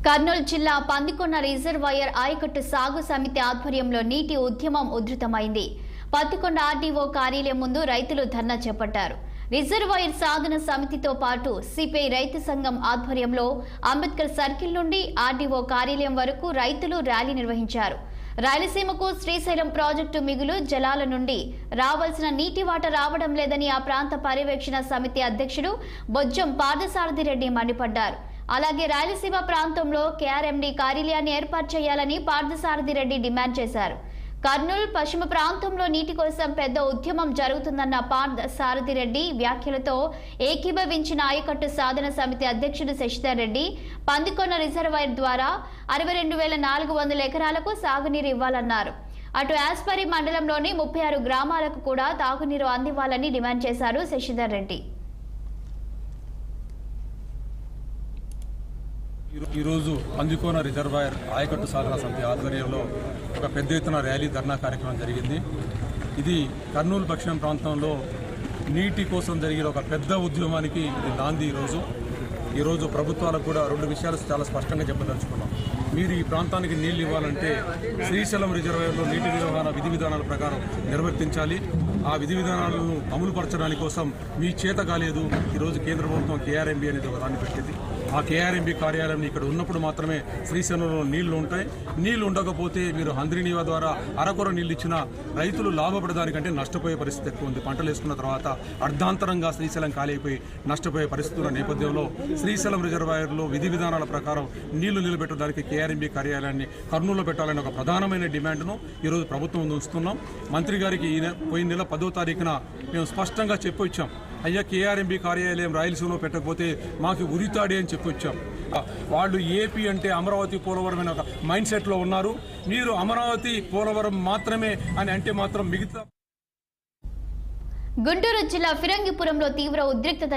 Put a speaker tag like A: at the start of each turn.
A: కర్నూలు జిల్లా పందికొండ రిజర్వాయర్ ఆయకట్టు సాగు సమితి ఆధ్వర్యంలో నీటి ఉద్యమం ఉధృతమైంది. పందికొండ ఆర్డీఓ కార్యాలయం ముందు రైతులు ధర్నా చేపట్టారు. రిజర్వాయర్ సాధన సమితితో పాటు సిపిఐ రైతు సంఘం ఆధ్వర్యంలో అంబేద్కర్ సర్కిల్ నుండి ఆర్డీఓ కార్యాలయం వరకు రైతులు ర్యాలీ నిర్వహించారు. రాయలసీమకు శ్రీశైలం ప్రాజెక్టు మిగులు జలాల నుండి రావాల్సిన నీటి వాటా రావడం లేదని ఆ ప్రాంత పర్యవేక్షణ సమితి అధ్యక్షుడు బొజ్జం పార్థసారథి రెడ్డి మండిపడ్డారు. అలాగే రాయలసీమ ప్రాంతంలో కేఆర్ఎండి కార్యాలయాన్ని ఏర్పాటు చేయాలని పార్థసారథి రెడ్డి డిమాండ్ చేశారు. కర్నూలు పశ్చిమ ప్రాంతంలో నీటి కోసం పెద్ద ఉద్యమం జరుగుతుందన్న పార్థసారథి రెడ్డి వ్యాఖ్యలతో ఏకీభవించిన ఆయకట్టు సాధన సమితి అధ్యక్షుడు శశిధర్ రెడ్డి పందికొండ రిజర్వాయర్ ద్వారా 62,400 ఎకరాలకు సాగునీరు ఇవ్వాలన్నారు. అటు యాస్పరి మండలంలోని 36 గ్రామాలకు కూడా తాగునీరు అందివ్వాలని డిమాండ్ చేశారు శశిధర్ రెడ్డి.
B: ఈరోజు పందికొండ రిజర్వాయర్ ఆయకట్టు సాధన సమితి ఆధ్వర్యంలో ఒక పెద్ద ఎత్తున ర్యాలీ ధర్నా కార్యక్రమం జరిగింది. ఇది కర్నూలు పశ్చిమ ప్రాంతంలో నీటి కోసం జరిగిన ఒక పెద్ద ఉద్యమానికి ఇది నాంది. ఈరోజు ప్రభుత్వాలకు కూడా 2 విషయాలు చాలా స్పష్టంగా చెప్పదలుచుకున్నాం. మీరు ఈ ప్రాంతానికి నీళ్లు ఇవ్వాలంటే శ్రీశైలం రిజర్వాయర్లో నీటి నిర్వహణ విధి విధానాల ప్రకారం నిర్వర్తించాలి. ఆ విధి విధానాలను అమలుపరచడానికి కోసం మీ చేత కాలేదు. ఈరోజు కేంద్ర ప్రభుత్వం కేఆర్ఎంబి అనేది ఒక దాన్ని పెట్టింది. ఆ కేఆర్ఎంబి కార్యాలయం ఇక్కడ ఉన్నప్పుడు మాత్రమే శ్రీశైలంలో నీళ్లు ఉంటాయి. నీళ్లు ఉండకపోతే మీరు హంద్రీనీవా ద్వారా అరకొర నీళ్లు ఇచ్చినా రైతులు లాభపడడానికంటే నష్టపోయే పరిస్థితి ఎక్కువ ఉంది. పంటలు వేసుకున్న తర్వాత అర్ధాంతరంగా శ్రీశైలం ఖాళీ అయిపోయి నష్టపోయే పరిస్థితుల నేపథ్యంలో శ్రీశైలం రిజర్వాయర్లో విధి విధానాల ప్రకారం నీళ్లు నిలబెట్టడానికి కేఆర్ఎంబి కార్యాలయాన్ని కర్నూలులో పెట్టాలని ఒక ప్రధానమైన డిమాండ్ను ఈరోజు ప్రభుత్వం ఉంచుతున్నాం. మంత్రి గారికి పోయిన నెల 10వ తారీఖున మేము స్పష్టంగా చెప్పొచ్చాం, అయ్యా కేఆర్ఎంబి కార్యాలయం రాయలసీమలో పెట్టకపోతే మాకు ఉరితాడి అని చెప్పొచ్చాం. వాళ్ళు ఏపీ అంటే అమరావతి పోలవరం అనే ఒక మైండ్ సెట్లో ఉన్నారు. మీరు అమరావతి పోలవరం మాత్రమే అని అంటే మాత్రం మిగతా.
A: గుంటూరు జిల్లా ఫిరంగిపురంలో తీవ్ర ఉద్రిక్తత